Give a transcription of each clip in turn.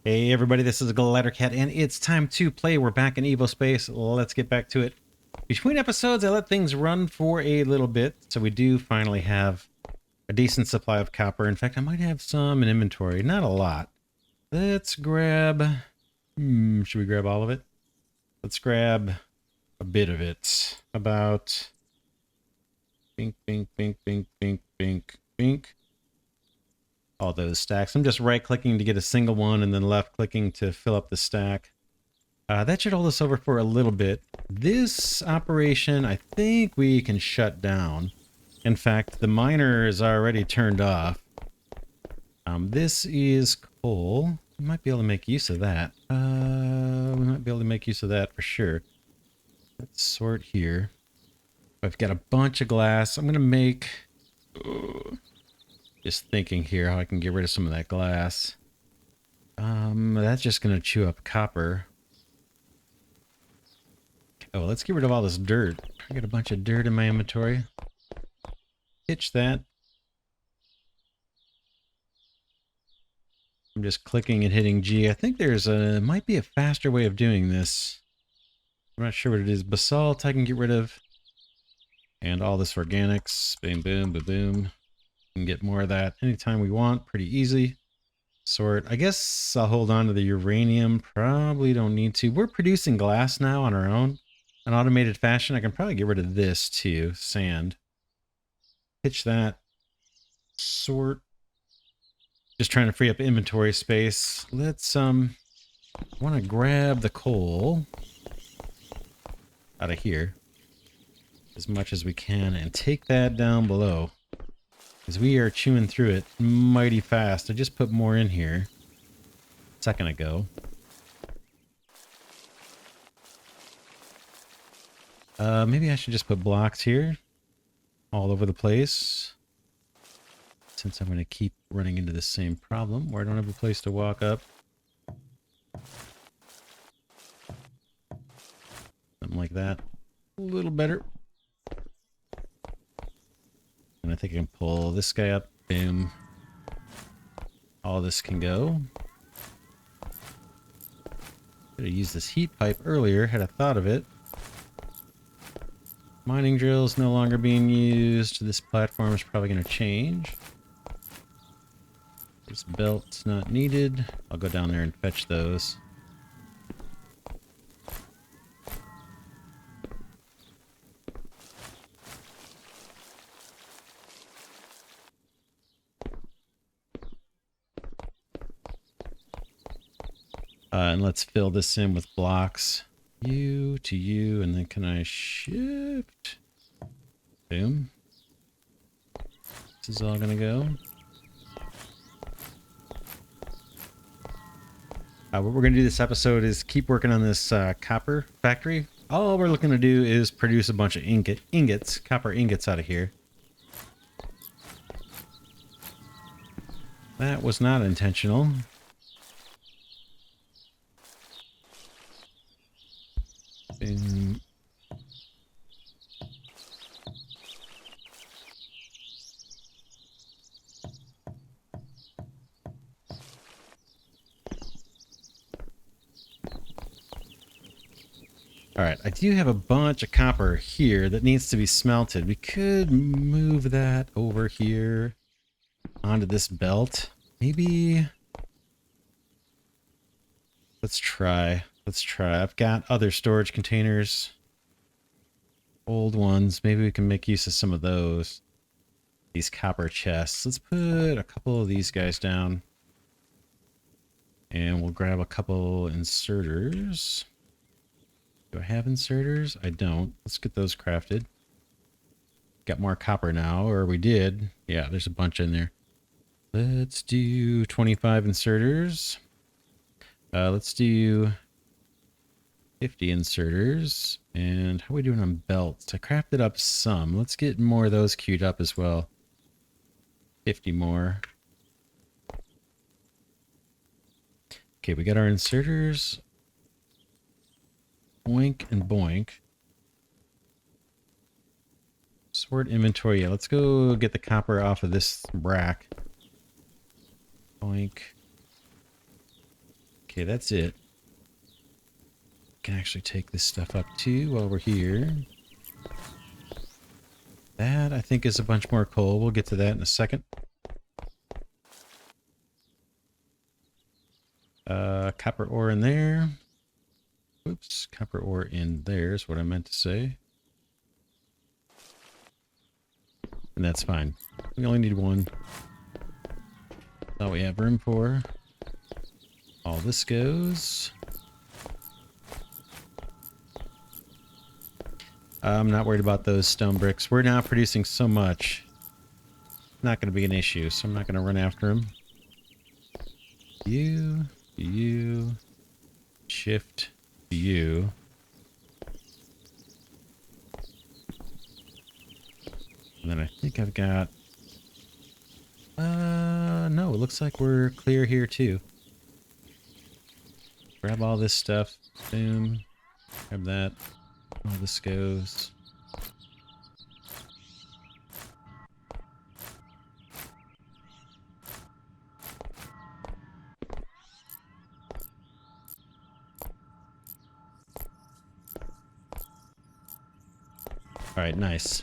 Hey everybody, this is Glidercat, and it's time to play. We're back in Evospace. Let's get back to it. Between episodes, I let things run for a little bit, so we do finally have a decent supply of copper. In fact, I might have some in inventory. Not a lot. Let's grab... should we grab all of it? Let's grab a bit of it. About... Bink, bink, bink, bink, bink, bink, bink. All those stacks. I'm just right-clicking to get a single one and then left-clicking to fill up the stack. That should hold us over for a little bit. This operation, I think we can shut down. In fact, the miner is already turned off. This is coal. We might be able to make use of that. We might be able to make use of that for sure. Let's sort here. I've got a bunch of glass. I'm going to make... Just thinking here how I can get rid of some of that glass. That's just going to chew up copper. Oh, let's get rid of all this dirt. I got a bunch of dirt in my inventory. Pitch that. I'm just clicking and hitting G. I think there's might be a faster way of doing this. I'm not sure what it is. Basalt I can get rid of. And all this organics. Boom, boom, boom, boom. Can get more of that anytime we want. Pretty easy. Sort. I guess I'll hold on to the uranium. Probably don't need to. We're producing glass now on our own. In automated fashion. I can probably get rid of this too. Sand. Pitch that. Sort. Just trying to free up inventory space. Let's want to grab the coal out of here as much as we can and take that down below. Because we are chewing through it mighty fast. I just put more in here a second ago. Maybe I should just put blocks here all over the place. Since I'm going to keep running into the same problem where I don't have a place to walk up. Something like that. A little better. And I think I can pull this guy up. Boom. All this can go. Could have used this heat pipe earlier, had I thought of it. Mining drill is no longer being used. This platform is probably going to change. This belt's not needed. I'll go down there and fetch those. And let's fill this in with blocks. You to you, and then can I shift? Boom. This is all gonna go. What we're gonna do this episode is keep working on this copper factory. All we're looking to do is produce a bunch of ingots, copper ingots out of here. That was not intentional. Boom. Alright, I do have a bunch of copper here that needs to be smelted. We could move that over here onto this belt. Maybe... Let's try. Let's try. I've got other storage containers. Old ones. Maybe we can make use of some of those. These copper chests. Let's put a couple of these guys down. And we'll grab a couple inserters. Do I have inserters? I don't. Let's get those crafted. Got more copper now, or we did. Yeah, there's a bunch in there. Let's do 25 inserters. Let's do 50 inserters. And how are we doing on belts? I crafted up some. Let's get more of those queued up as well. 50 more. Okay, we got our inserters. Boink and boink. Sort inventory. Yeah, let's go get the copper off of this rack. Boink. Okay, that's it. Can actually take this stuff up too while we're here. That, I think, is a bunch more coal. We'll get to that in a second. Copper ore in there. Oops, copper ore in there is what I meant to say. And that's fine. We only need one. That's all we have room for. All this goes. I'm not worried about those stone bricks. We're now producing so much. Not going to be an issue, so I'm not going to run after them. You, shift, you. And then I think I've got... no, it looks like we're clear here too. Grab all this stuff. Boom. Grab that. All this goes. All right, nice.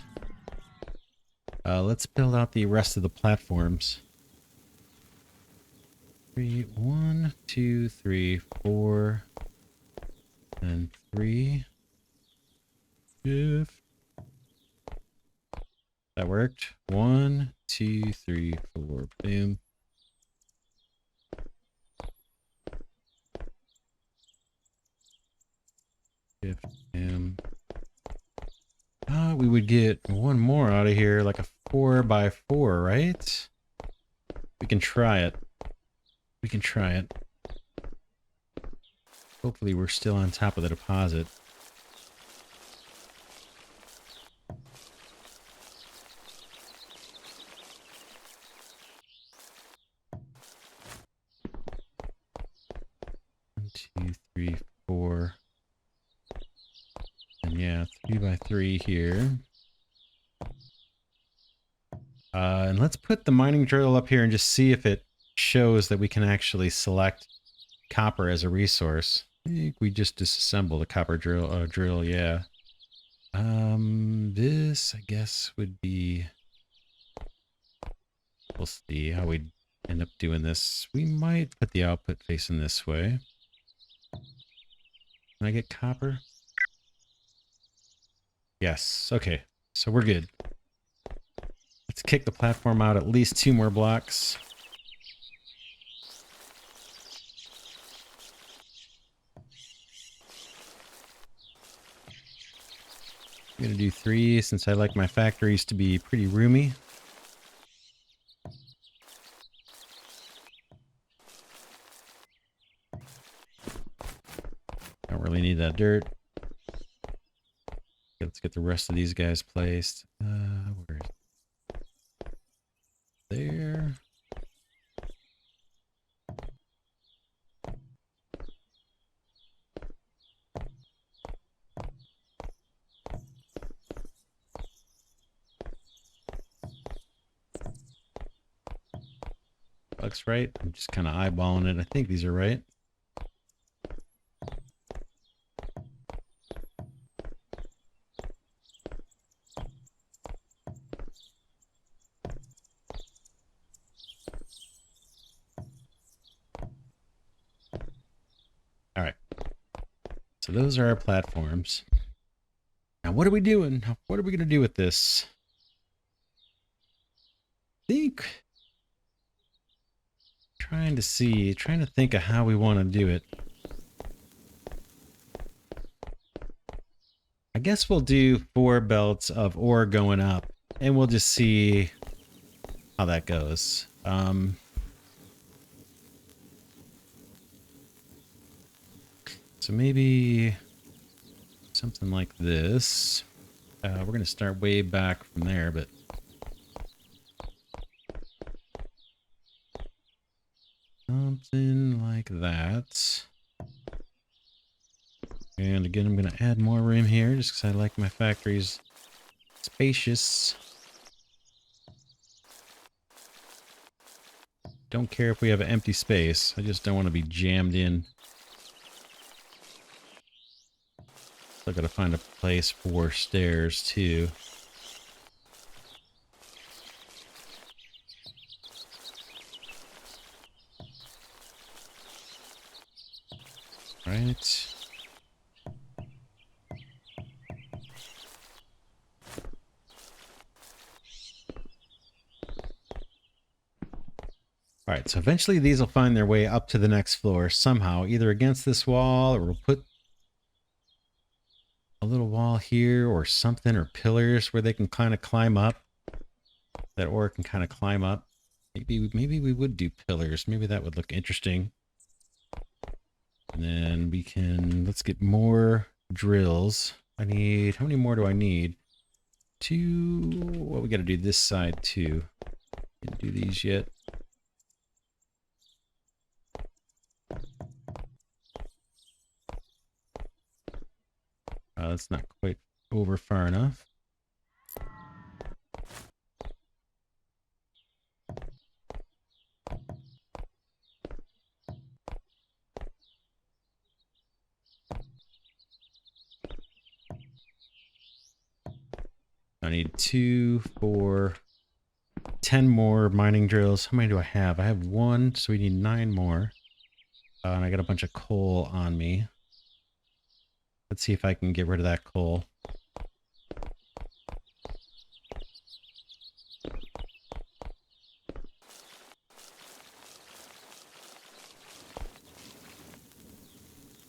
Let's build out the rest of the platforms. 1, 2, 3, 4, and 3. Shift. That worked. 1, 2, 3, 4. Boom. Shift. Boom. We would get one more out of here, like a 4x4, right? We can try it. We can try it. Hopefully we're still on top of the deposit. One, 2, 3, 4. And yeah, 3x3 here. And let's put the mining drill up here and just see if it shows that we can actually select copper as a resource. I think we just disassemble the copper drill, yeah. This, I guess, would be... We'll see how we end up doing this. We might put the output facing this way. Can I get copper? Yes, okay. So we're good. Let's kick the platform out at least 2 more blocks. I'm going to do 3 since I like my factories to be pretty roomy. Don't really need that dirt. Let's get the rest of these guys placed. Where is it? There. Looks right. I'm just kind of eyeballing it. I think these are right. All right. So those are our platforms. Now, what are we doing? What are we going to do with this? I think... Trying to think of how we want to do it. I guess we'll do 4 belts of ore going up, and we'll just see how that goes. So maybe something like this. We're going to start way back from there, but something like that. And again, I'm going to add more room here just because I like my factories spacious. Don't care if we have an empty space. I just don't want to be jammed in. Still gotta find a place for stairs too. Right. All right, so eventually these will find their way up to the next floor somehow, either against this wall, or we'll put a little wall here or something, or pillars where they can kind of climb up. That ore can kind of climb up. Maybe we would do pillars. Maybe that would look interesting. And then we can, let's get more drills. How many more do I need? 2. Well, we got to do this side too. Didn't do these yet. That's not quite over far enough. I need 2, 4, 10 more mining drills. How many do I have? I have 1, so we need 9 more. And I got a bunch of coal on me. Let's see if I can get rid of that coal.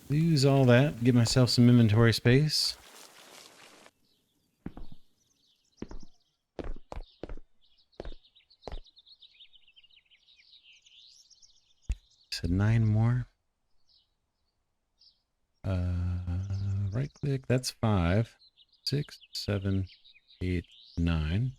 Lose all that. Give myself some inventory space. Said 9 more. Right click. That's 5, 6, 7, 8, 9.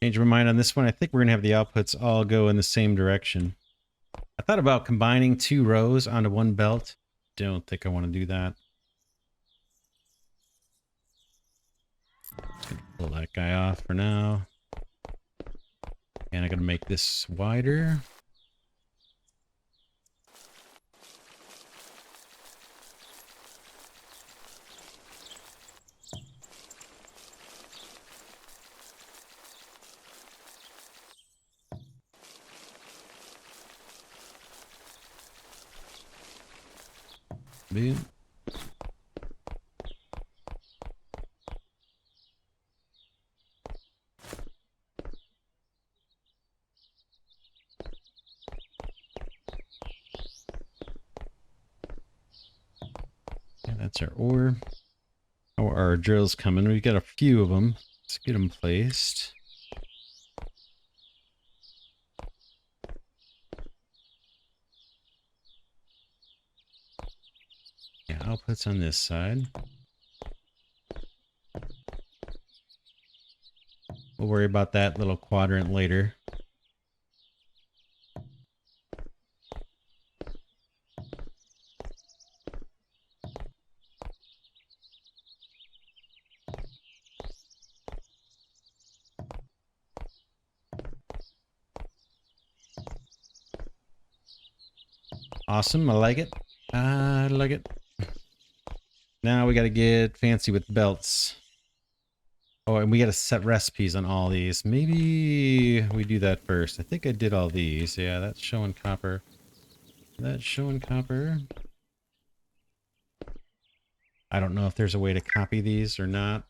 Change my mind on this one. I think we're going to have the outputs all go in the same direction. I thought about combining 2 rows onto one belt. Don't think I want to do that. Just going to pull that guy off for now. And I'm going to make this wider. Boom. Yeah, that's our ore. Oh, our drill's coming. We've got a few of them. Let's get them placed. Yeah, outputs on this side. We'll worry about that little quadrant later. Awesome, I like it. I like it. Now we got to get fancy with belts. Oh, and we got to set recipes on all these. Maybe we do that first. I think I did all these. Yeah, that's showing copper. That's showing copper. I don't know if there's a way to copy these or not.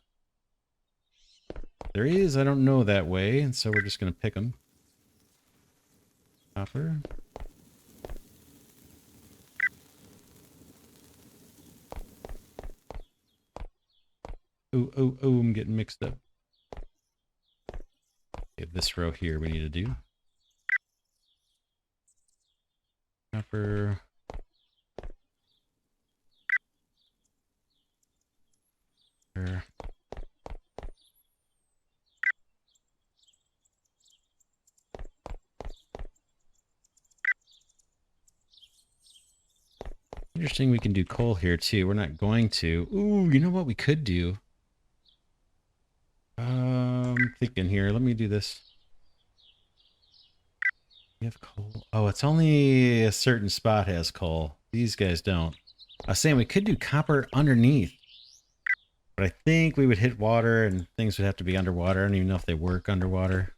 There is. I don't know that way, and so we're just going to pick them. Copper. Oh, I'm getting mixed up. Okay, this row here we need to do. Copper. Interesting, we can do coal here too. We're not going to. Ooh, you know what we could do? Thinking here. Let me do this. We have coal. Oh, it's only a certain spot has coal. These guys don't. I was saying we could do copper underneath. But I think we would hit water and things would have to be underwater. I don't even know if they work underwater.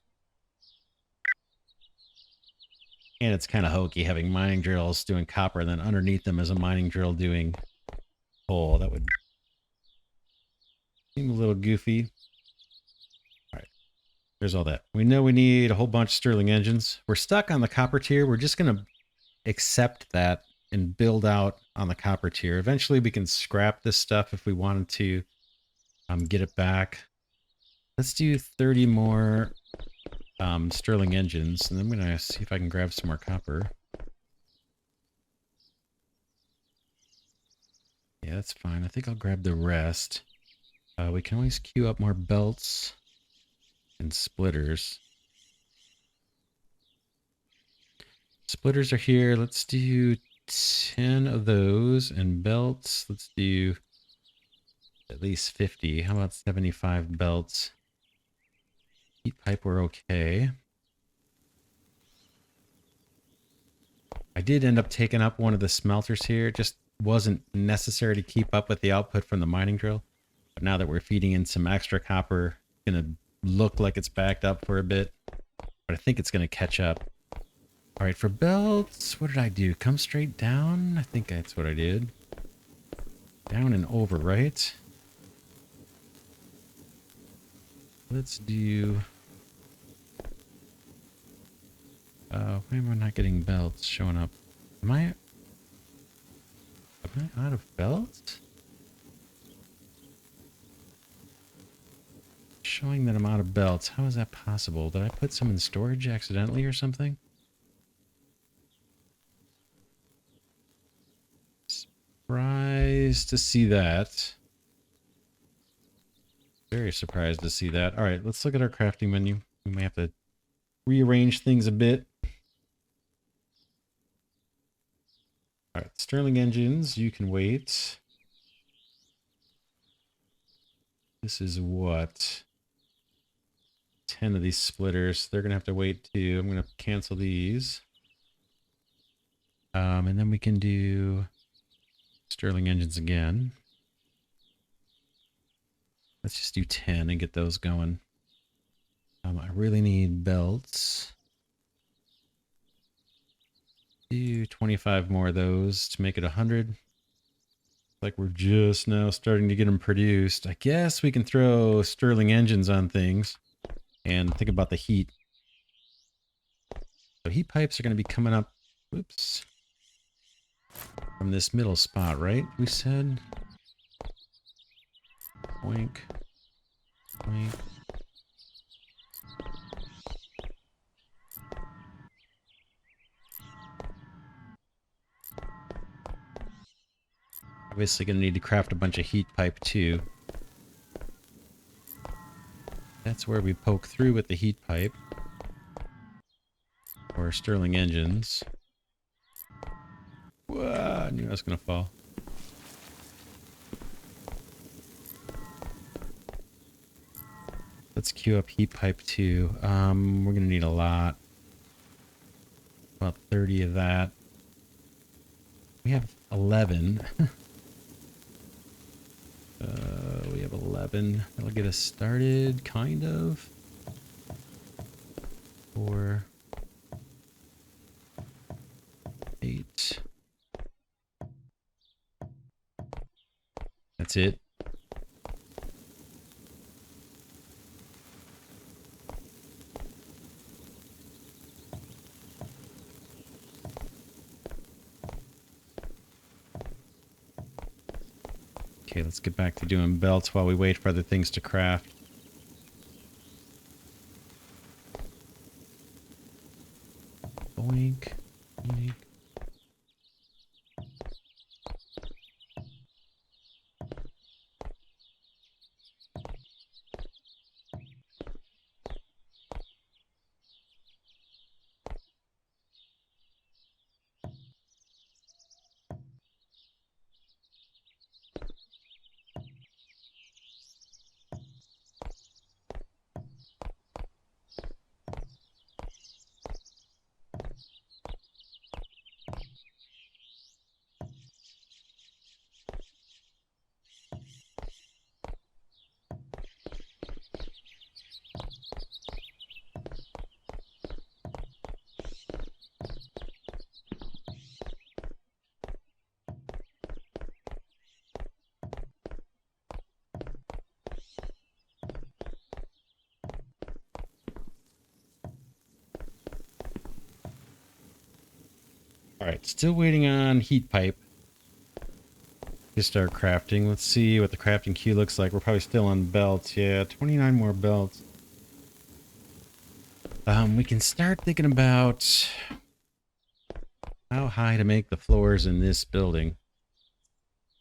And it's kind of hokey having mining drills doing copper and then underneath them is a mining drill doing coal. That would seem a little goofy. All right, there's all that. We know we need a whole bunch of Stirling engines. We're stuck on the copper tier. We're just going to accept that and build out on the copper tier. Eventually we can scrap this stuff if we wanted to get it back. Let's do 30 more Stirling engines, and I'm going to see if I can grab some more copper. Yeah, that's fine. I think I'll grab the rest. We can always queue up more belts and splitters. Splitters are here. Let's do 10 of those, and belts, let's do at least 50. How about 75 belts? Heat pipe, we're okay. I did end up taking up one of the smelters here. It just wasn't necessary to keep up with the output from the mining drill. But now that we're feeding in some extra copper, it's going to look like it's backed up for a bit. But I think it's going to catch up. All right, for belts, what did I do? Come straight down? I think that's what I did. Down and over, right? Let's do... why am I not getting belts showing up? Am I out of belts? Showing that I'm out of belts. How is that possible? Did I put some in storage accidentally or something? Surprised to see that. Very surprised to see that. All right, let's look at our crafting menu. We may have to rearrange things a bit. All right, Stirling engines, you can wait. This is what? 10 of these splitters. They're going to have to wait too. I'm going to cancel these. And then we can do Stirling engines again. Let's just do 10 and get those going. I really need belts. Do 25 more of those to make it 100. Like we're just now starting to get them produced. I guess we can throw Stirling engines on things and think about the heat. So heat pipes are going to be coming up, whoops, from this middle spot, right? We said, oink, oink. Obviously going to need to craft a bunch of heat pipe too. That's where we poke through with the heat pipe. Or Stirling engines. Whoa, I knew I was going to fall. Let's queue up heat pipe too. We're going to need a lot. About 30 of that. We have 11. We have 11. That'll get us started, kind of. 4, 8. That's it. Okay, let's get back to doing belts while we wait for other things to craft. Boink, boink. All right, still waiting on heat pipe to start crafting. Let's see what the crafting queue looks like. We're probably still on belts. Yeah, 29 more belts. We can start thinking about how high to make the floors in this building.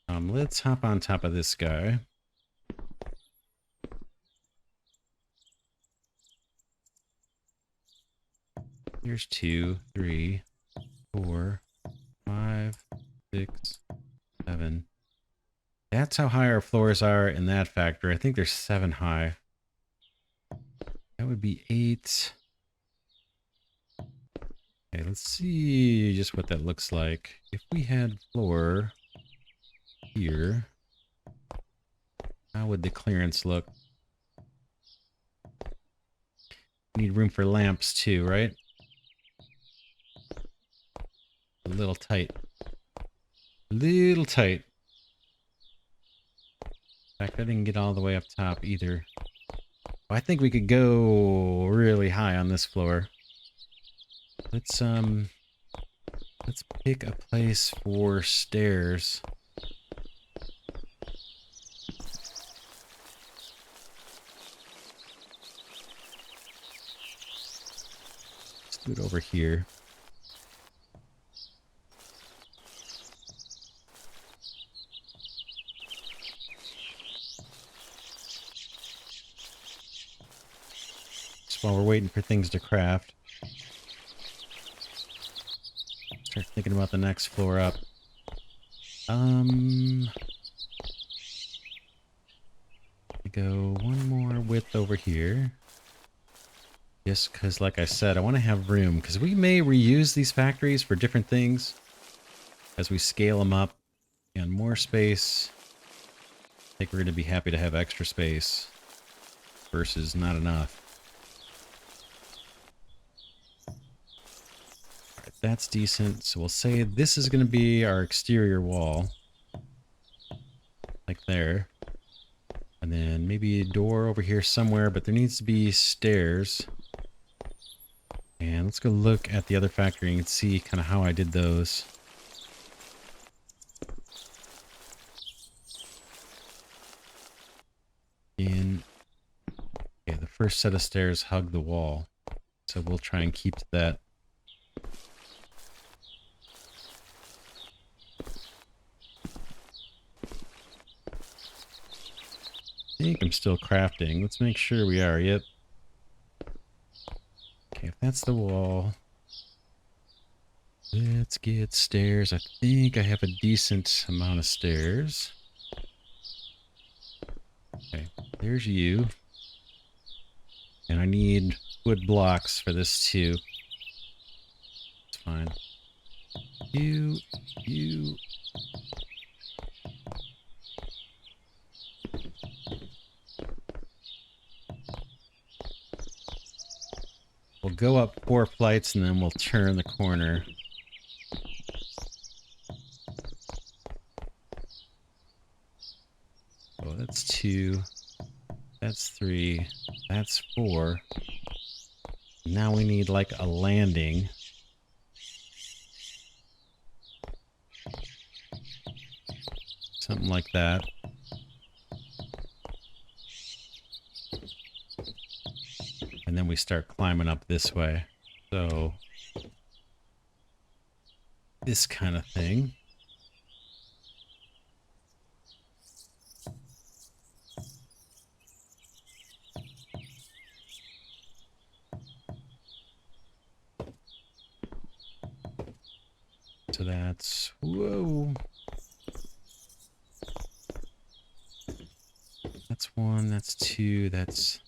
Let's hop on top of this guy. Here's 2, 3, 4, 5, 6, 7. That's how high our floors are in that factory. I think they're 7 high. That would be 8. Okay, let's see just what that looks like. If we had floor here, how would the clearance look? Need room for lamps too, right? A little tight. A little tight. In fact, I didn't get all the way up top either. Well, I think we could go really high on this floor. Let's pick a place for stairs. Let's do it over here. Just while we're waiting for things to craft. Start thinking about the next floor up. Go one more width over here. Just because, like I said, I want to have room. Because we may reuse these factories for different things as we scale them up. And more space. I think we're going to be happy to have extra space versus not enough. Alright, that's decent. So we'll say this is going to be our exterior wall. Like there. And then maybe a door over here somewhere, but there needs to be stairs. And let's go look at the other factory and see kind of how I did those. Okay, the first set of stairs hug the wall. So we'll try and keep to that. I think I'm still crafting. Let's make sure we are. Yep. Okay, if that's the wall, let's get stairs. I think I have a decent amount of stairs. Okay, there's you. And I need wood blocks for this too. It's fine. You. We'll go up 4 flights and then we'll turn the corner. Oh, that's 2. That's 3. That's 4. Now we need like a landing. Something like that. And then we start climbing up this way. So, this kind of thing. So that's, whoa. That's 1, that's 2, that's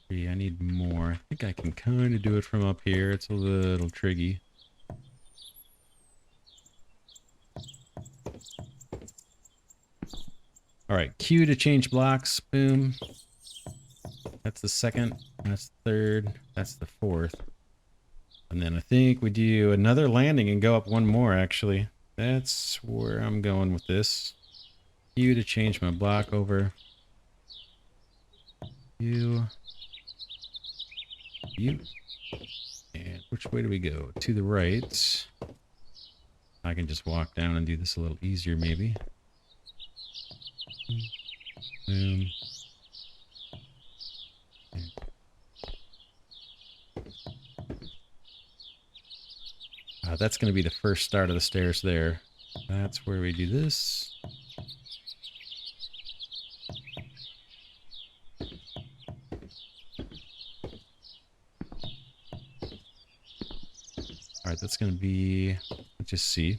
3. I need more. I think I can kind of do it from up here. It's a little tricky. All right, Q to change blocks. Boom. That's the second. That's the third. That's the fourth. And then I think we do another landing and go up 1 more, actually. That's where I'm going with this. Q to change my block over. You. And Which way do we go? To the right. I can just walk down and do this a little easier, maybe. Boom. That's going to be the first start of the stairs there. That's where we do this. All right, that's going to be, let's just see.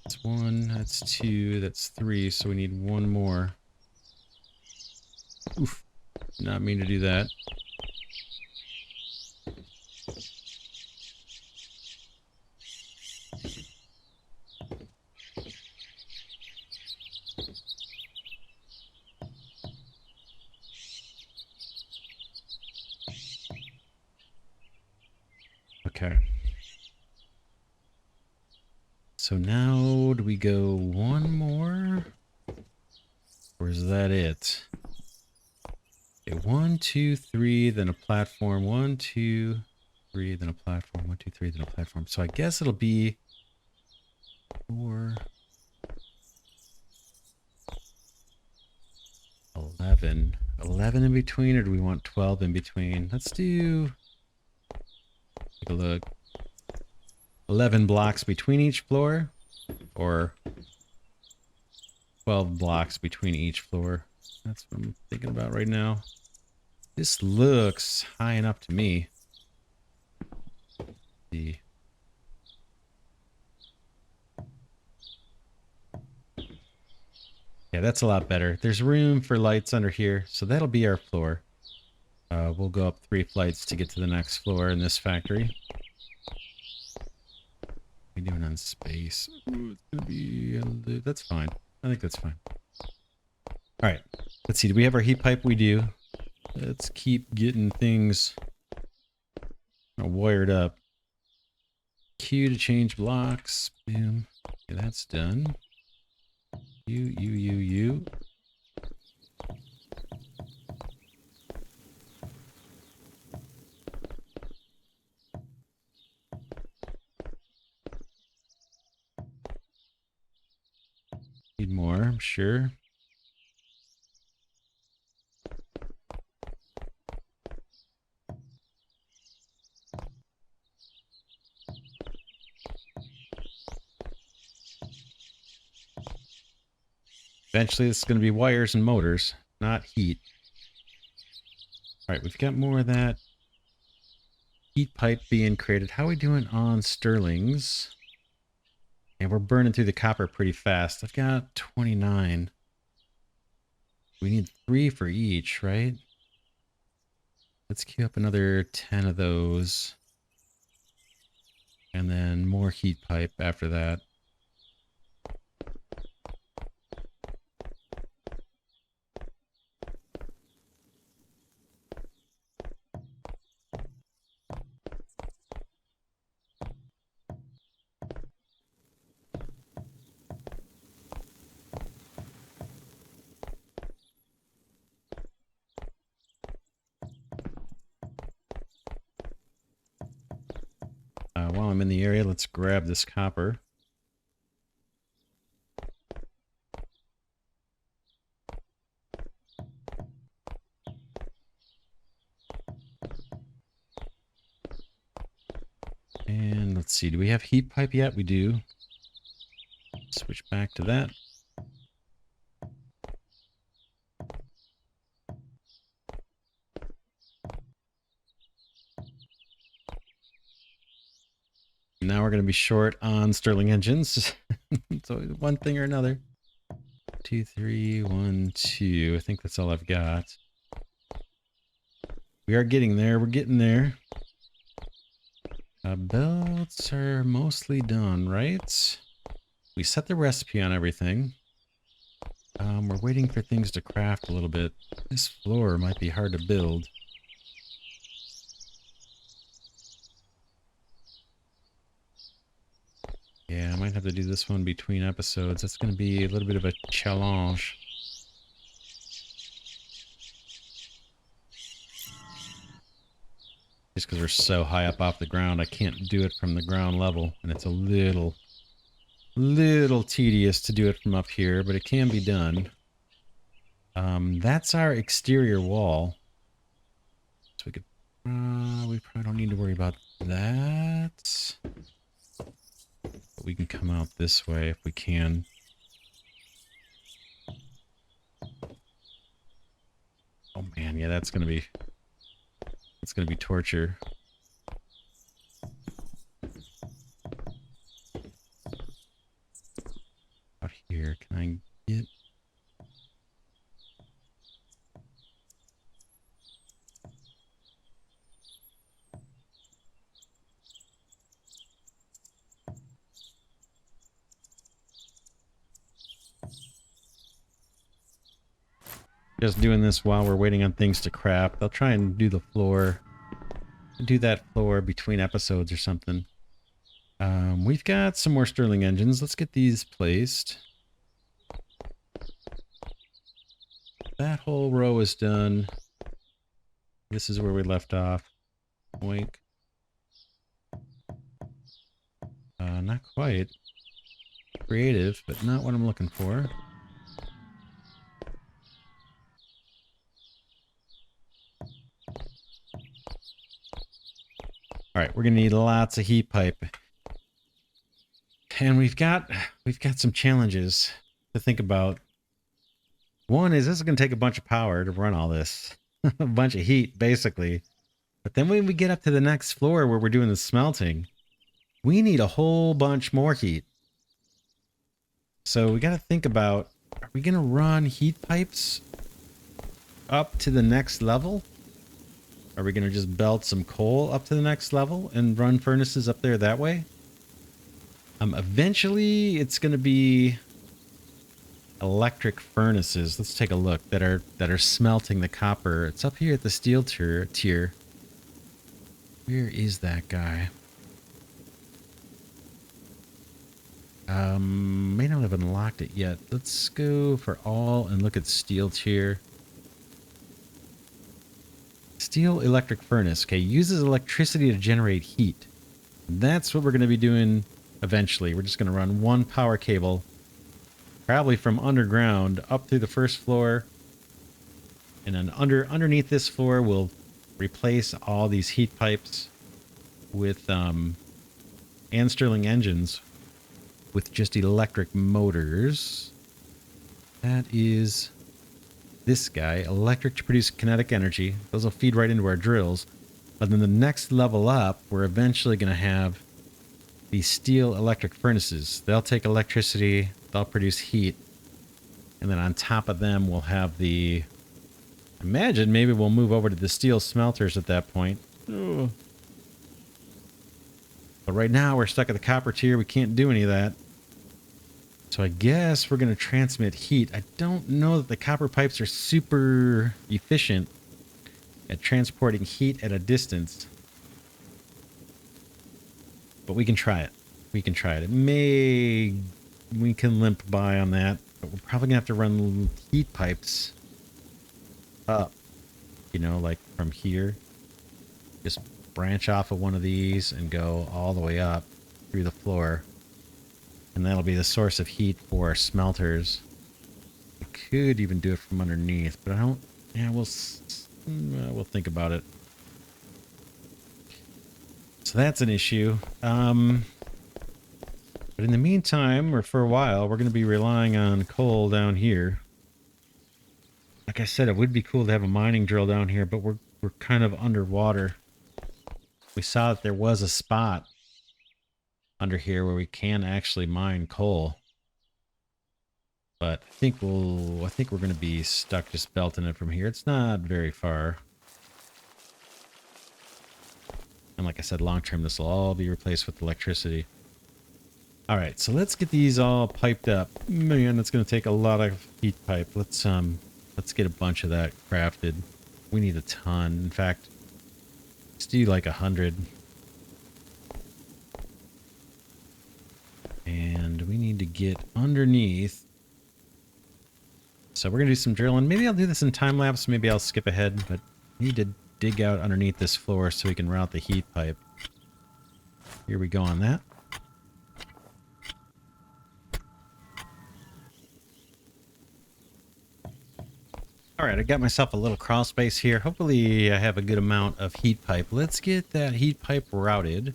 That's 1, that's 2, that's 3, so we need 1 more. Oof, not mean to do that. Okay. So now do we go 1 more? Or is that it? Okay, 1, 2, 3, then a platform. 1, 2, 3, then a platform. 1, 2, 3, then a platform. So I guess it'll be 4, 11. 11 in between, or do we want 12 in between? Let's do, take a look. 11 blocks between each floor, or 12 blocks between each floor. That's what I'm thinking about right now. This looks high enough to me. Let's see. Yeah, that's a lot better. There's room for lights under here, so that'll be our floor. We'll go up 3 flights to get to the next floor in this factory. What are we doing on space? Ooh, it's gonna be, that's fine. I think that's fine. All right, let's see. Do we have our heat pipe? We do. Let's keep getting things wired up. Q to change blocks. Boom. Okay, that's done. You. Need more, I'm sure. Eventually, it's going to be wires and motors, not heat. All right, we've got more of that heat pipe being created. How are we doing on Sterling's? And we're burning through the copper pretty fast. I've got 29. We need 3 for each, right? Let's queue up another 10 of those. And then more heat pipe after that. While I'm in the area, let's grab this copper. And let's see, do we have heat pipe yet? We do. Switch back to that. Now we're going to be short on Stirling engines. So one thing or another. 2, 3, 1, 2. I think that's all I've got. We are getting there. We're getting there. Belts are mostly done, right? We set the recipe on everything. We're waiting for things to craft a little bit. This floor might be hard to build. Yeah, I might have to do this one between episodes. That's going to be a little bit of a challenge. Just because we're so high up off the ground, I can't do it from the ground level. And it's a little tedious to do it from up here, but it can be done. That's our exterior wall. So we could, we probably don't need to worry about that. But we can come out this way if we can. Oh man, yeah, that's gonna be torture. Out here, can I get? Just doing this while we're waiting on things to craft. I'll try and do the floor. Do that floor between episodes or something. We've got some more Stirling engines. Let's get these placed. That whole row is done. This is where we left off. Oink. Not quite. Creative, but not what I'm looking for. All right, we're gonna need lots of heat pipe, and we've got some challenges to think about. One is this is gonna take a bunch of power to run all this, a bunch of heat basically. But then when we get up to the next floor where we're doing the smelting, we need a whole bunch more heat. So we got to think about: are we gonna run heat pipes up to the next level? Are we going to just belt some coal up to the next level and run furnaces up there that way? Eventually, it's going to be electric furnaces. Let's take a look that are smelting the copper. It's up here at the steel tier. Where is that guy? May not have unlocked it yet. Let's go for all and look at steel tier. Steel electric furnace. Okay, uses electricity to generate heat. That's what we're going to be doing eventually. We're just going to run one power cable, probably from underground up through the first floor. And then underneath this floor, we'll replace all these heat pipes with and Stirling engines with just electric motors. That is this guy, electric to produce kinetic energy. Those will feed right into our drills. But then the next level up, we're eventually going to have these steel electric furnaces. They'll take electricity, they'll produce heat. And then on top of them, we'll have the... Imagine maybe we'll move over to the steel smelters at that point. Ugh. But right now, we're stuck at the copper tier. We can't do any of that. So I guess we're going to transmit heat. I don't know that the copper pipes are super efficient at transporting heat at a distance. But we can try it. We can try it. We can limp by on that. But we're probably going to have to run heat pipes up. You know, like from here. Just branch off of one of these and go all the way up through the floor. And that'll be the source of heat for our smelters. We could even do it from underneath, but I don't... Yeah, we'll think about it. So that's an issue. But in the meantime, or for a while, we're going to be relying on coal down here. Like I said, it would be cool to have a mining drill down here, but we're kind of underwater. We saw that there was a spot under here where we can actually mine coal. But I think we're going to be stuck just belting it from here. It's not very far. And like I said, long term, this will all be replaced with electricity. All right, so let's get these all piped up. Man, it's going to take a lot of heat pipe. Let's get a bunch of that crafted. We need a ton. In fact, let's do like 100. And we need to get underneath. So we're going to do some drilling. Maybe I'll do this in time lapse. Maybe I'll skip ahead, but I need to dig out underneath this floor so we can route the heat pipe. Here we go on that. Alright, I got myself a little crawl space here. Hopefully I have a good amount of heat pipe. Let's get that heat pipe routed.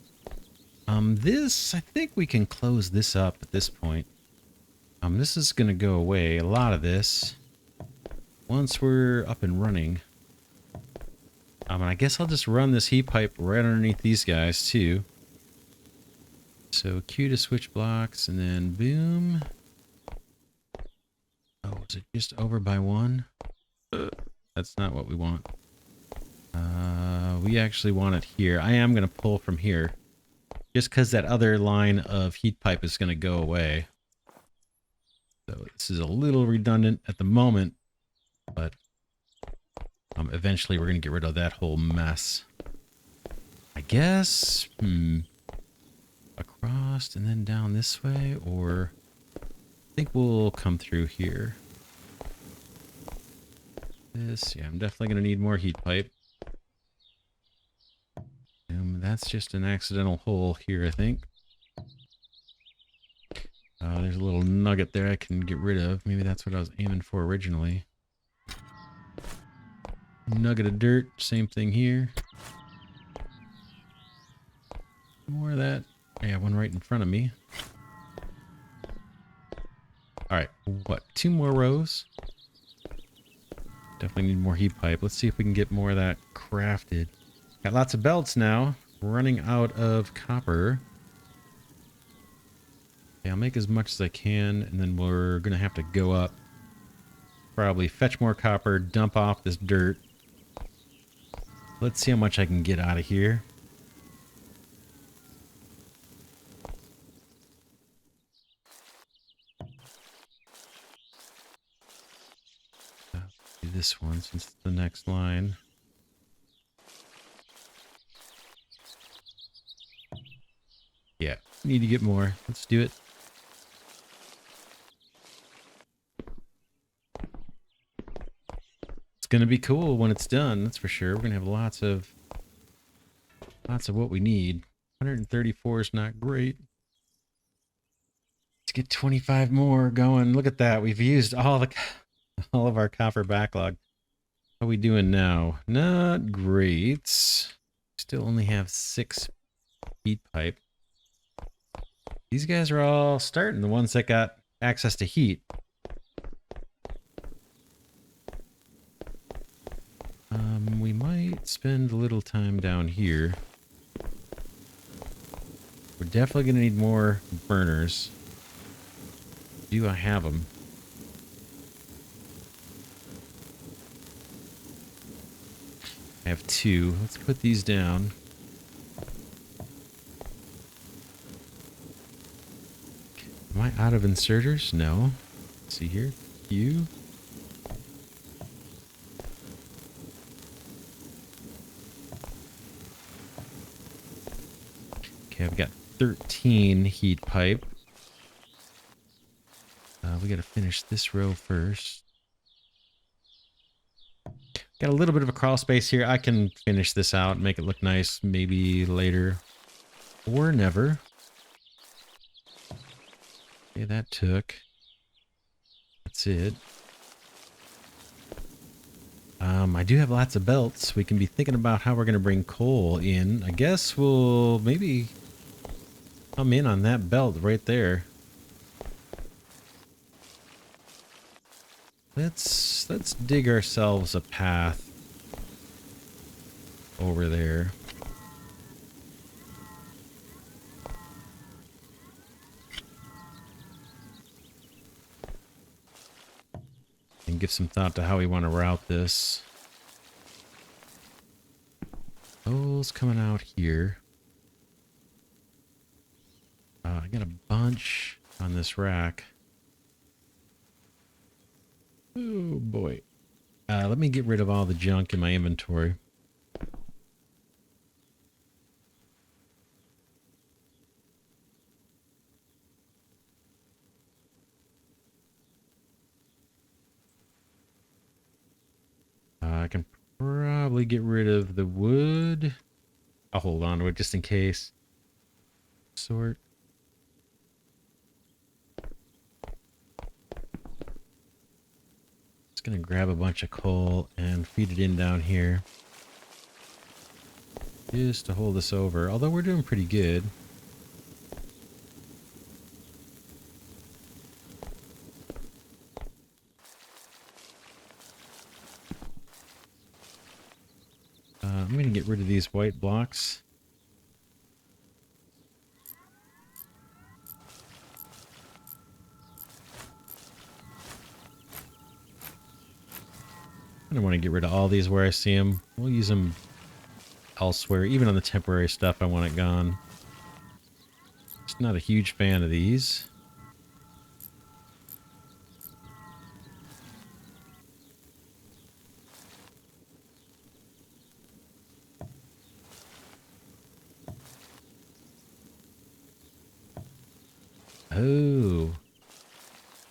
This, I think we can close this up at this point. This is going to go away, a lot of this, once we're up and running. And I guess I'll just run this heat pipe right underneath these guys, too. So, Q to switch blocks, and then boom. Oh, is it just over by one? That's not what we want. We actually want it here. I am going to pull from here. Just because that other line of heat pipe is going to go away. So this is a little redundant at the moment. But eventually we're going to get rid of that whole mess. I guess... across and then down this way, or... I think we'll come through here. This, yeah, I'm definitely going to need more heat pipe. That's just an accidental hole here, I think. There's a little nugget there I can get rid of. Maybe that's what I was aiming for originally. Nugget of dirt, same thing here. More of that. Yeah, one right in front of me. Alright, what? 2 more rows? Definitely need more heat pipe. Let's see if we can get more of that crafted. Got lots of belts now. Running out of copper. Okay, I'll make as much as I can, and then we're going to have to go up. Probably fetch more copper, dump off this dirt. Let's see how much I can get out of here. Do this one since it's the next line. Yeah, need to get more. Let's do it. It's gonna be cool when it's done, that's for sure. We're gonna have lots of what we need. 134 is not great. Let's get 25 more going. Look at that. We've used all of our copper backlog. How are we doing now? Not great. Still only have 6 heat pipe. These guys are all starting, the ones that got access to heat. We might spend a little time down here. We're definitely going to need more burners. Do I have them? I have 2. Let's put these down. Am I out of inserters? No. Let's see here. Q. Okay, I've got 13 heat pipe. We got to finish this row first. Got a little bit of a crawl space here. I can finish this out and make it look nice maybe later or never. Okay, that took. That's it. I do have lots of belts. We can be thinking about how we're going to bring coal in. I guess we'll maybe come in on that belt right there. Let's dig ourselves a path over there. And give some thought to how we want to route this. Coal's coming out here. I got a bunch on this rack. Oh boy. Let me get rid of all the junk in my inventory. I can probably get rid of the wood. I'll hold on to it just in case. Sort. Just gonna grab a bunch of coal and feed it in down here. Just to hold us over. Although we're doing pretty good. I'm going to get rid of these white blocks. I don't want to get rid of all these where I see them. We'll use them elsewhere. Even on the temporary stuff, I want it gone. Just not a huge fan of these. Oh.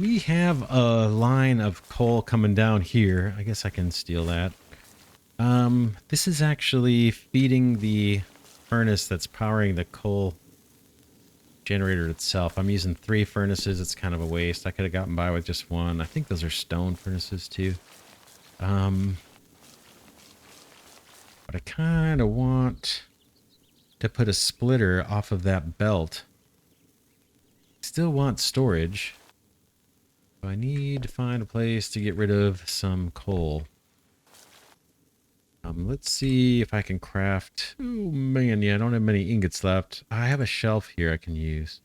We have a line of coal coming down here. I guess I can steal that. This is actually feeding the furnace that's powering the coal generator itself. I'm using 3 furnaces. It's kind of a waste. I could have gotten by with just one. I think those are stone furnaces too. But I kind of want to put a splitter off of that belt. Still want storage. So I need to find a place to get rid of some coal. Let's see if I can craft... Oh man, yeah, I don't have many ingots left. I have a shelf here I can use.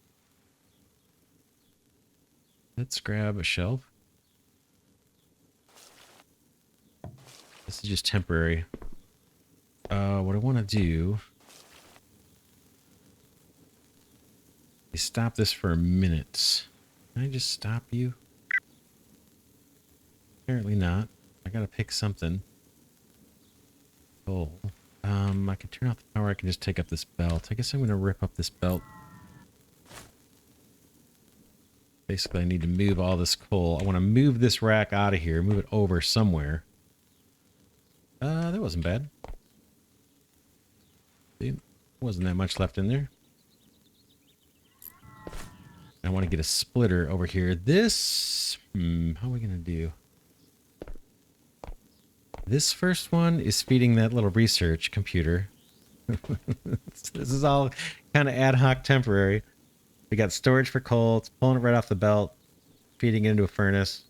Let's grab a shelf. This is just temporary. What I want to do is stop this for a minute. Can I just stop you? Apparently not. I gotta pick something. Oh. I can turn off the power. I can just take up this belt. I guess I'm gonna rip up this belt. Basically, I need to move all this coal. I want to move this rack out of here. Move it over somewhere. That wasn't bad. See, wasn't that much left in there. I want to get a splitter over here. This... how are we gonna do? This first one is feeding that little research computer. This is all kind of ad hoc temporary. We got storage for coal. It's pulling it right off the belt, feeding it into a furnace.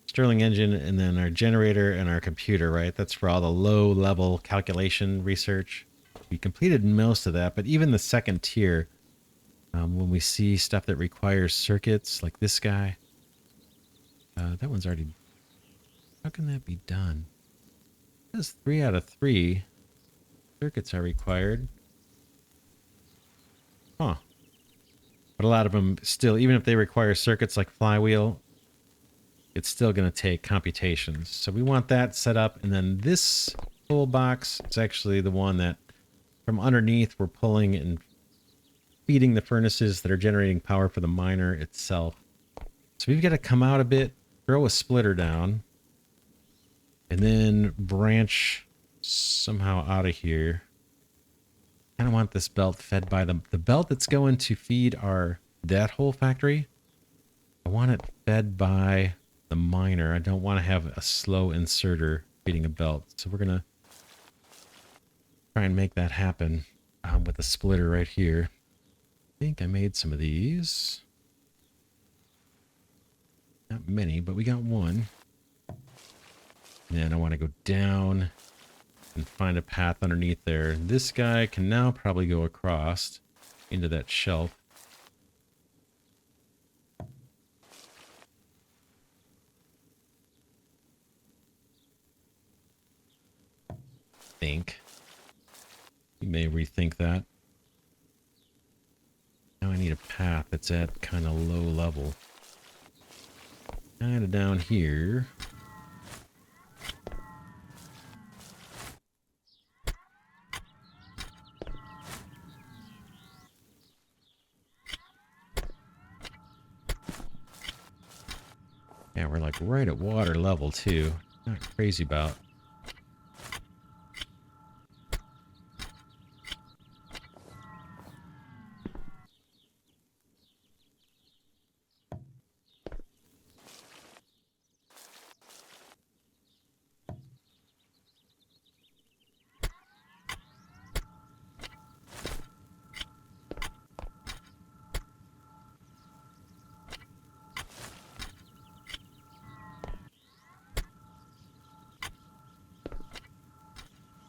Stirling engine, and then our generator and our computer, right? That's for all the low-level calculation research. We completed most of that, but even the second tier, when we see stuff that requires circuits, like this guy, that one's already... How can that be done? It says 3 out of 3 circuits are required. Huh. But a lot of them still, even if they require circuits like flywheel, it's still going to take computations. So we want that set up. And then this toolbox is actually the one that from underneath we're pulling and feeding the furnaces that are generating power for the miner itself. So we've got to come out a bit, throw a splitter down, and then branch somehow out of here. I kind of want this belt fed by the belt that's going to feed that whole factory. I want it fed by the miner. I don't want to have a slow inserter feeding a belt. So we're going to try and make that happen with a splitter right here. I think I made some of these. Not many, but we got one. And I want to go down and find a path underneath there. This guy can now probably go across into that shelf. Think. You may rethink that. Now I need a path that's at kind of low level. Kind of down here. Yeah, we're like right at water level too. Not crazy about.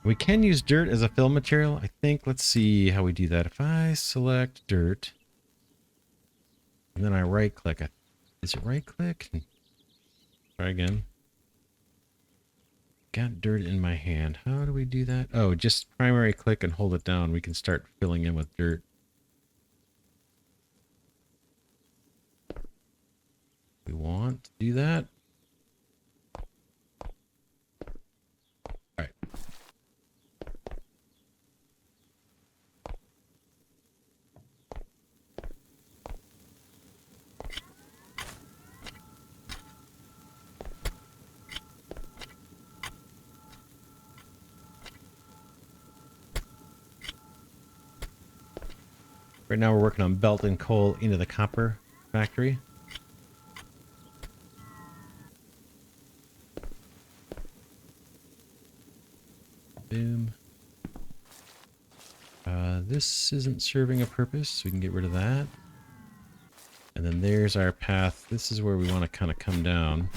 We can use dirt as a fill material, I think. Let's see how we do that. If I select dirt, and then I right click. Is it right click? Try again. Got dirt in my hand. How do we do that? Oh, just primary click and hold it down. We can start filling in with dirt. We want to do that. All right. Right now we're working on belting coal into the copper factory. Boom. This isn't serving a purpose, so we can get rid of that. And then there's our path. This is where we want to kind of come down.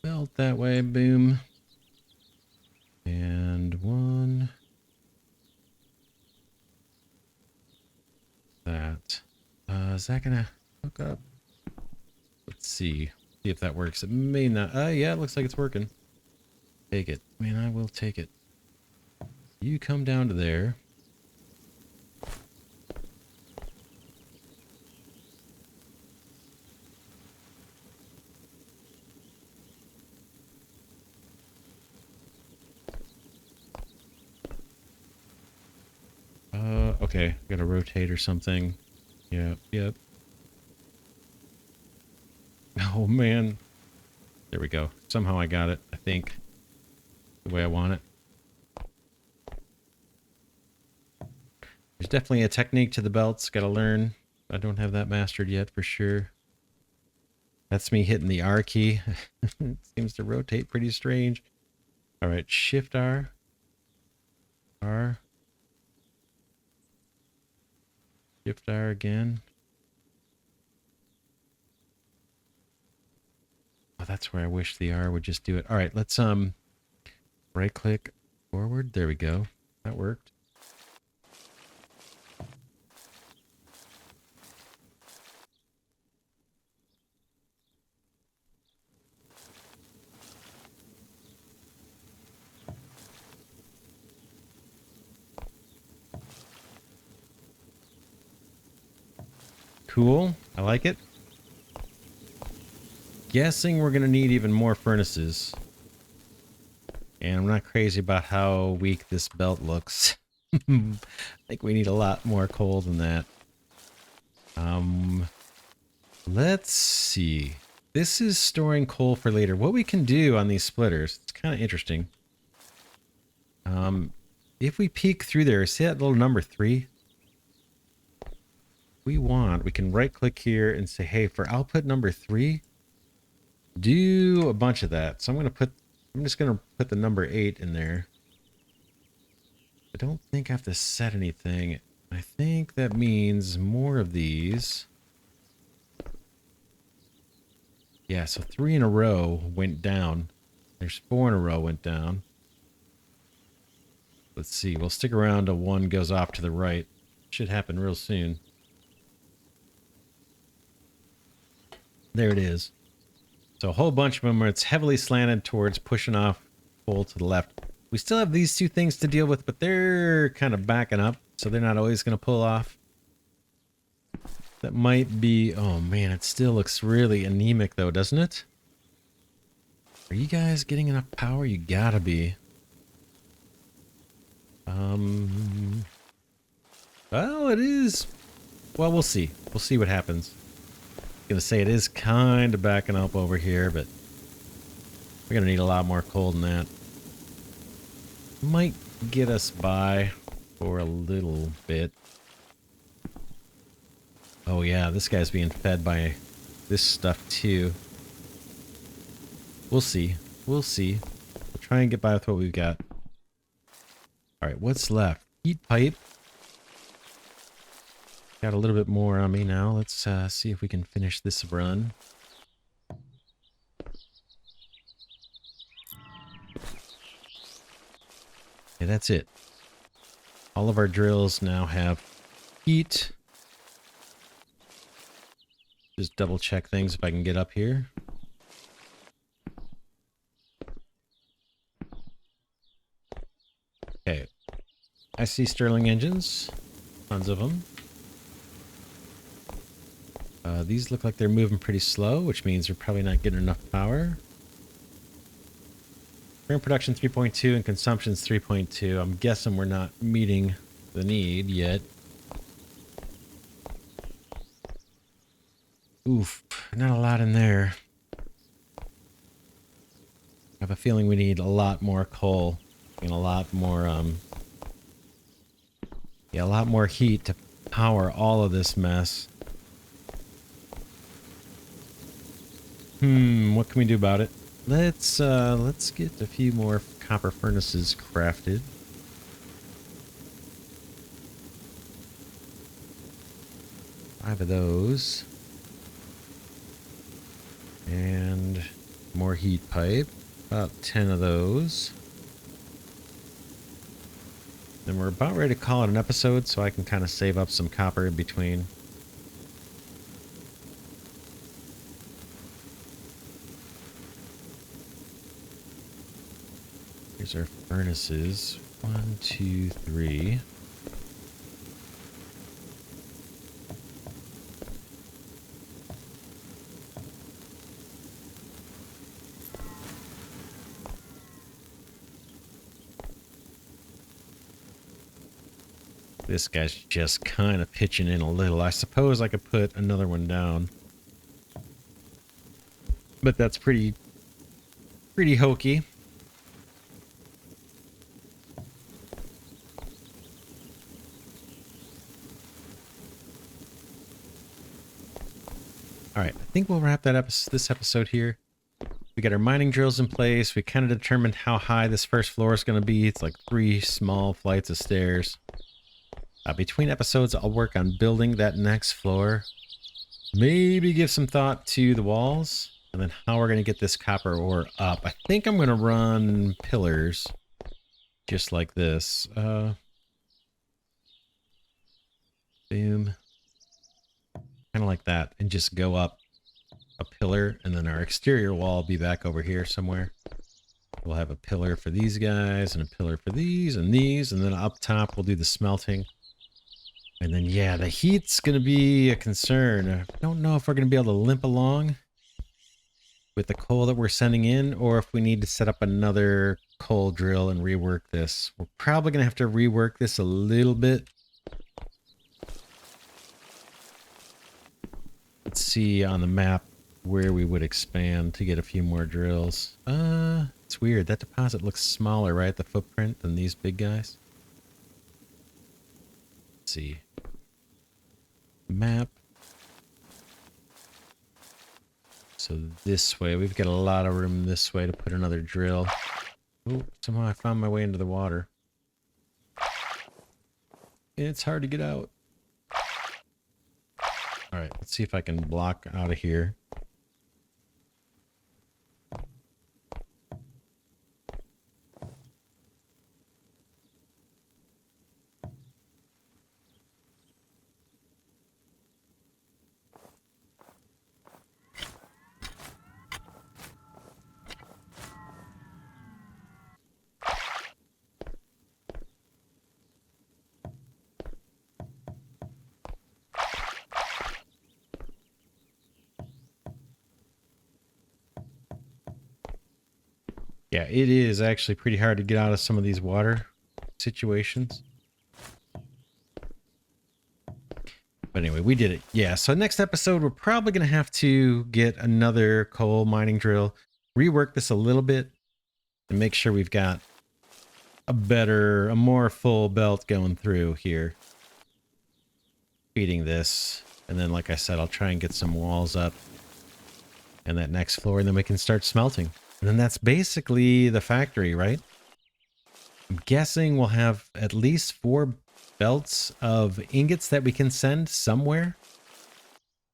Belt that way, boom. And one. That. Is that gonna hook up? Let's see. See if that works. It may not. Yeah, it looks like it's working. Take it. Man, I will take it. You come down to there. Okay. Gotta rotate or something. Yep, yep. Oh, man. There we go. Somehow I got it, I think. The way I want it. There's definitely a technique to the belts. Gotta learn. I don't have that mastered yet, for sure. That's me hitting the R key. It seems to rotate pretty strange. Alright, Shift R. R. Shift R again. Oh, that's where I wish the R would just do it. All right, let's right click forward. There we go. That worked. Cool. I like it. Guessing we're going to need even more furnaces. And I'm not crazy about how weak this belt looks. I think we need a lot more coal than that. Let's see. This is storing coal for later. What we can do on these splitters, it's kind of interesting. If we peek through there, see that little number 3? We can right click here and say, hey, for output number 3, do a bunch of that. So I'm just going to put the number 8 in there. I don't think I have to set anything. I think that means more of these. Yeah, so 3 in a row went down. There's 4 in a row went down. Let's see. We'll stick around till 1 goes off to the right. Should happen real soon. There it is. So a whole bunch of them where it's heavily slanted towards pushing off coal to the left. We still have these two things to deal with, but they're kind of backing up, so they're not always going to pull off. That might be... Oh man, it still looks really anemic though, doesn't it? Are you guys getting enough power? You gotta be. Well, it is... Well, we'll see. We'll see what happens. I'm gonna say it is kind of backing up over here, but we're gonna need a lot more coal than that. Might get us by for a little bit. Oh yeah, this guy's being fed by this stuff too. We'll see. We'll see. We'll try and get by with what we've got. Alright, what's left? Heat pipe. Got a little bit more on me now. Let's see if we can finish this run. Okay, that's it. All of our drills now have heat. Just double check things if I can get up here. Okay. I see Stirling engines. Tons of them. These look like they're moving pretty slow, which means we're probably not getting enough power. Current production 3.2 and consumption's 3.2. I'm guessing we're not meeting the need yet. Oof, not a lot in there. I have a feeling we need a lot more coal and a lot more a lot more heat to power all of this mess. What can we do about it? Let's get a few more copper furnaces crafted. Five of those. And more heat pipe. About 10 of those. And we're about ready to call it an episode, so I can kind of save up some copper in between. Here's our furnaces. 1, 2, 3. This guy's just kind of pitching in a little. I suppose I could put another one down. But that's pretty hokey. Alright, I think we'll wrap that up this episode here. We got our mining drills in place. We kind of determined how high this first floor is going to be. It's like 3 small flights of stairs. Between episodes, I'll work on building that next floor. Maybe give some thought to the walls. And then how we're going to get this copper ore up. I think I'm going to run pillars. Just like this. Boom. Kind of like that. And just go up a pillar. And then our exterior wall will be back over here somewhere. We'll have a pillar for these guys. And a pillar for these and these. And then up top we'll do the smelting. And then, yeah, the heat's going to be a concern. I don't know if we're going to be able to limp along with the coal that we're sending in, or if we need to set up another coal drill and rework this. We're probably going to have to rework this a little bit. Let's see on the map where we would expand to get a few more drills. It's weird. That deposit looks smaller, right? The footprint than these big guys. Let's see. Map. So this way, we've got a lot of room this way to put another drill. Oh, somehow I found my way into the water. It's hard to get out. All right, let's see if I can block out of here. Yeah, it is actually pretty hard to get out of some of these water situations. But anyway, we did it. Yeah, so next episode, we're probably going to have to get another coal mining drill, rework this a little bit, and make sure we've got a more full belt going through here. Feeding this. And then, like I said, I'll try and get some walls up and that next floor, and then we can start smelting. And then that's basically the factory, right? I'm guessing we'll have at least 4 belts of ingots that we can send somewhere.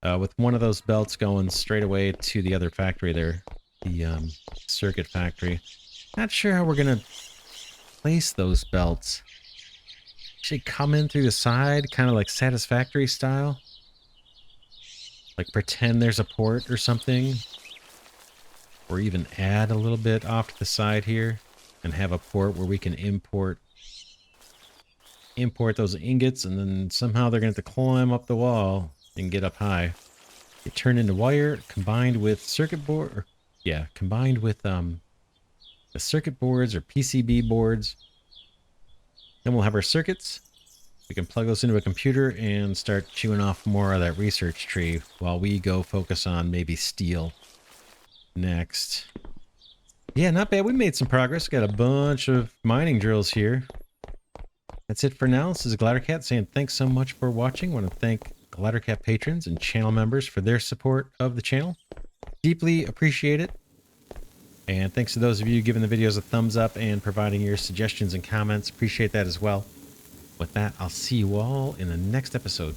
With one of those belts going straight away to the other factory there, the circuit factory. Not sure how we're going to place those belts. Should come in through the side, kind of like Satisfactory style. Like pretend there's a port or something. Or even add a little bit off to the side here and have a port where we can import those ingots, and then somehow they're going to have to climb up the wall and get up high. Get turned into wire combined with circuit board. Or, yeah, combined with the circuit boards or PCB boards. Then we'll have our circuits. We can plug those into a computer and start chewing off more of that research tree while we go focus on maybe steel next. Yeah, not bad. We made some progress. Got a bunch of mining drills here. That's it for now. This is Glidercat saying thanks so much for watching. I want to thank Glidercat patrons and channel members for their support of the channel. Deeply appreciate it. And thanks to those of you giving the videos a thumbs up and providing your suggestions and comments. Appreciate that as well. With that, I'll see you all in the next episode.